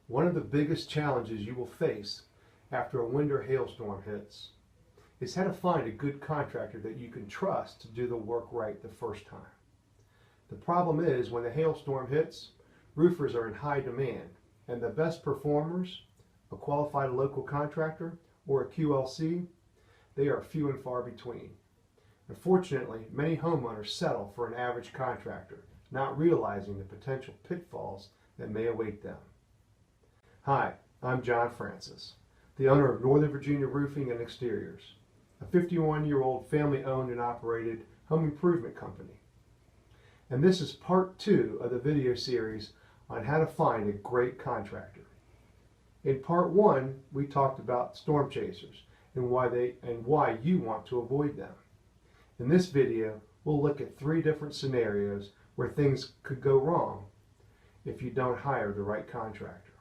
One of the biggest challenges you will face after a wind or hailstorm hits is how to find a good contractor that you can trust to do the work right the first time. The problem is when the hailstorm hits, roofers are in high demand, and the best performers, a qualified local contractor or a QLC, they are few and far between. Unfortunately, many homeowners settle for an average contractor, not realizing the potential pitfalls that may await them. Hi, I'm John Francis, the owner of Northern Virginia Roofing and Exteriors, a 51-year-old family-owned and operated home improvement company. And this is part 2 of the video series on how to find a great contractor. In part 1, we talked about storm chasers and why you want to avoid them. In this video, we'll look at 3 different scenarios where things could go wrong if you don't hire the right contractor.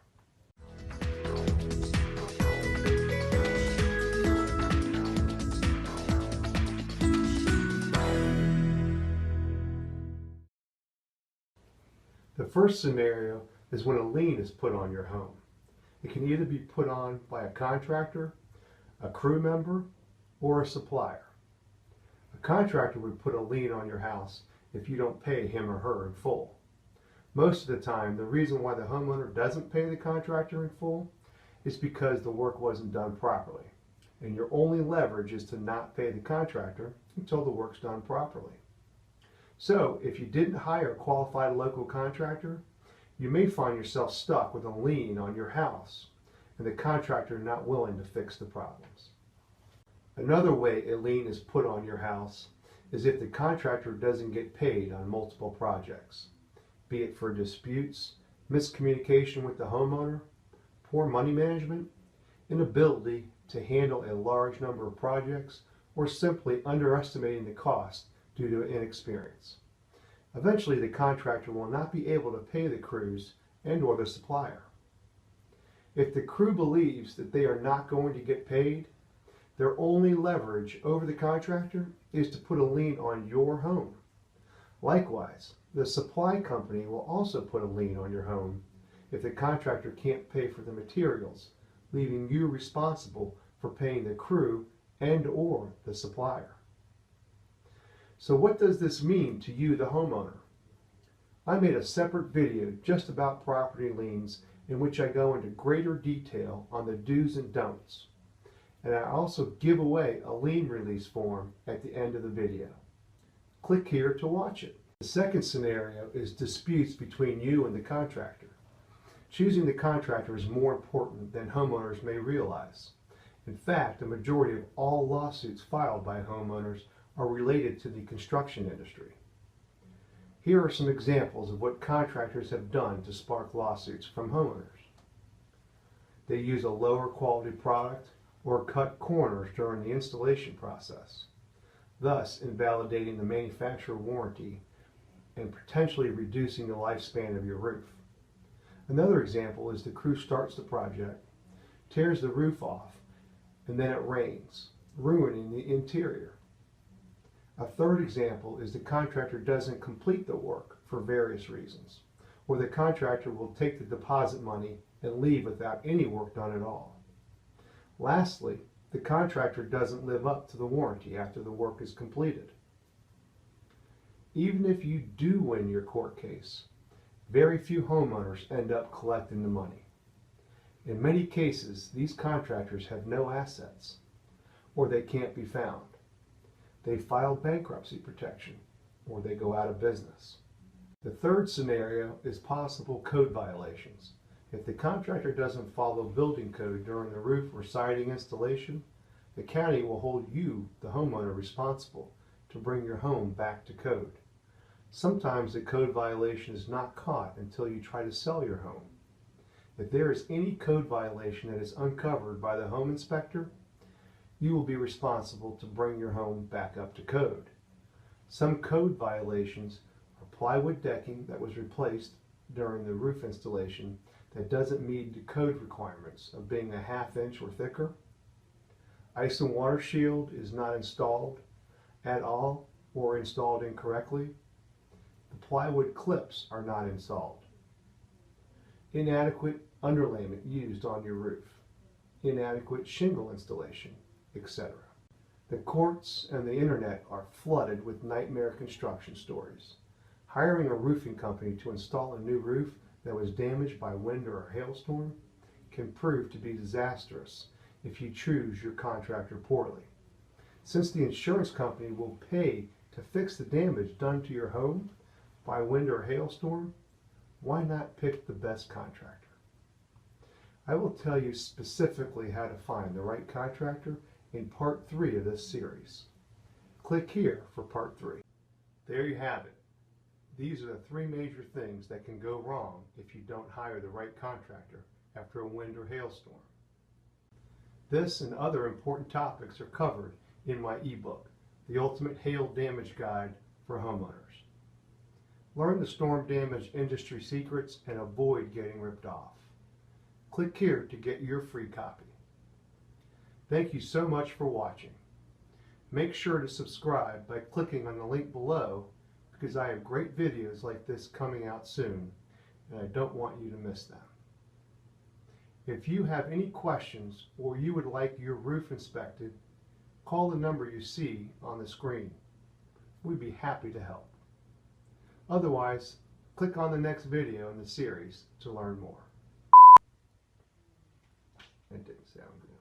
The first scenario is when a lien is put on your home. It can either be put on by a contractor, a crew member, or a supplier. A contractor would put a lien on your house if you don't pay him or her in full. Most of the time, the reason why the homeowner doesn't pay the contractor in full is because the work wasn't done properly, and your only leverage is to not pay the contractor until the work's done properly. So, if you didn't hire a qualified local contractor, you may find yourself stuck with a lien on your house and the contractor not willing to fix the problems. Another way a lien is put on your house is if the contractor doesn't get paid on multiple projects, be it for disputes, miscommunication with the homeowner, poor money management, inability to handle a large number of projects, or simply underestimating the cost due to inexperience. Eventually, the contractor will not be able to pay the crews and/or the supplier. If the crew believes that they are not going to get paid, their only leverage over the contractor is to put a lien on your home. Likewise, the supply company will also put a lien on your home if the contractor can't pay for the materials, leaving you responsible for paying the crew and/or the supplier. So what does this mean to you, the homeowner? I made a separate video just about property liens in which I go into greater detail on the do's and don'ts. And I also give away a lien release form at the end of the video. Click here to watch it. The second scenario is disputes between you and the contractor. Choosing the contractor is more important than homeowners may realize. In fact, the majority of all lawsuits filed by homeowners are related to the construction industry. Here are some examples of what contractors have done to spark lawsuits from homeowners. They use a lower quality product or cut corners during the installation process, thus invalidating the manufacturer warranty and potentially reducing the lifespan of your roof. Another example is the crew starts the project, tears the roof off, and then it rains, ruining the interior. A third example is the contractor doesn't complete the work for various reasons, or the contractor will take the deposit money and leave without any work done at all. Lastly, the contractor doesn't live up to the warranty after the work is completed. Even if you do win your court case, very few homeowners end up collecting the money. In many cases, these contractors have no assets, or they can't be found. They file bankruptcy protection, or they go out of business. The third scenario is possible code violations. If the contractor doesn't follow building code during the roof or siding installation, the county will hold you, the homeowner, responsible to bring your home back to code. Sometimes the code violation is not caught until you try to sell your home. If there is any code violation that is uncovered by the home inspector, you will be responsible to bring your home back up to code. Some code violations are plywood decking that was replaced during the roof installation that doesn't meet the code requirements of being a ½ inch or thicker. Ice and water shield is not installed at all or installed incorrectly. The plywood clips are not installed. inadequate underlayment used on your roof, inadequate shingle installation, etc. The courts and the internet are flooded with nightmare construction stories. Hiring a roofing company to install a new roof that was damaged by wind or a hailstorm can prove to be disastrous if you choose your contractor poorly. Since the insurance company will pay to fix the damage done to your home by wind or hailstorm, why not pick the best contractor? I will tell you specifically how to find the right contractor in part 3 of this series. Click here for part 3. There you have it. These are the 3 major things that can go wrong if you don't hire the right contractor after a wind or hailstorm. This and other important topics are covered in my ebook, The Ultimate Hail Damage Guide for Homeowners. Learn the storm damage industry secrets and avoid getting ripped off. Click here to get your free copy. Thank you so much for watching. Make sure to subscribe by clicking on the link below because I have great videos like this coming out soon and I don't want you to miss them. If you have any questions or you would like your roof inspected, call the number you see on the screen. We'd be happy to help. Otherwise, click on the next video in the series to learn more. That didn't sound good.